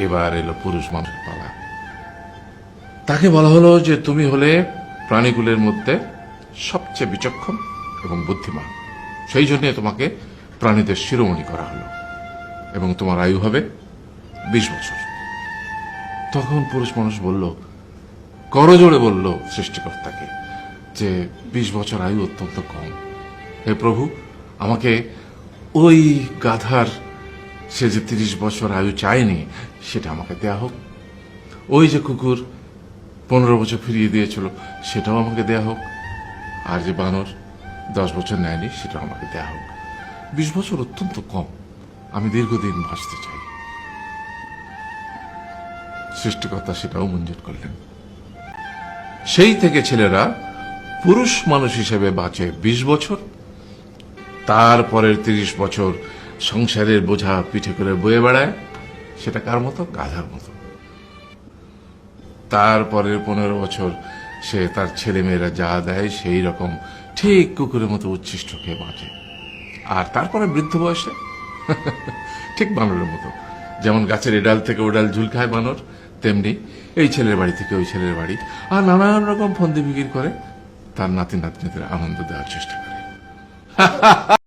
এবার এলো পুরুষ মানুষের পালা। তাকে বলা হলো যে তুমি হলে প্রাণীকুলের মধ্যে সবচেয়ে বিচক্ষণ এবং বুদ্ধিমান, সেই জন্য তোমাকে প্রাণীদের শিরোমণি করা হলো এবং তোমার আয়ু হবে 20 বছর। তখন পুরুষ মানুষ বলল, করজোড়ে বলল সৃষ্টিকর্তাকে যে 20 বছর আয়ু অত্যন্ত কম, হে প্রভু, আমাকে ওই গাধার সে যে 30 বছর আয়ু চায়নি সেটা আমাকে দেয়া হোক, ওই যে কুকুর 15 বছর ফিরিয়ে দিয়েছিল সেটাও আমাকে দেয়া হোক, আর যে বানর 10 বছর নেয়নি সেটাও আমাকে দেয়া হোক। 20 বছর অত্যন্ত কম, আমি দীর্ঘদিন বাঁচতে চাই। সৃষ্টিকর্তা সেটাও মঞ্জুর করলেন। সেই থেকে ছেলেরা পুরুষ মানুষ হিসেবে বাঁচে 20 বছর, তারপরের 30 বছর সংসারের বোঝা পিঠে করে বয়ে বেড়ায়, সেটা কার মতো? গাধার মতো। তারপরের 15 বছর সে তার ছেলে মেয়েরা যা দেয় সেই রকম ঠিক কুকুরের মতো উচ্ছিষ্ট খেয়ে বাঁচে। আর তারপরে বৃদ্ধ বয়সে ঠিক বানরের মতো, যেমন গাছের এডাল থেকে ওডাল ঝুল খায় বানর, তেমনি এই ছেলের বাড়ি থেকে ওই ছেলের বাড়ি, আর নানান রকম ফন্দি ফিকির করে তার নাতি নাতনিদের আনন্দ দেওয়ার চেষ্টা করে।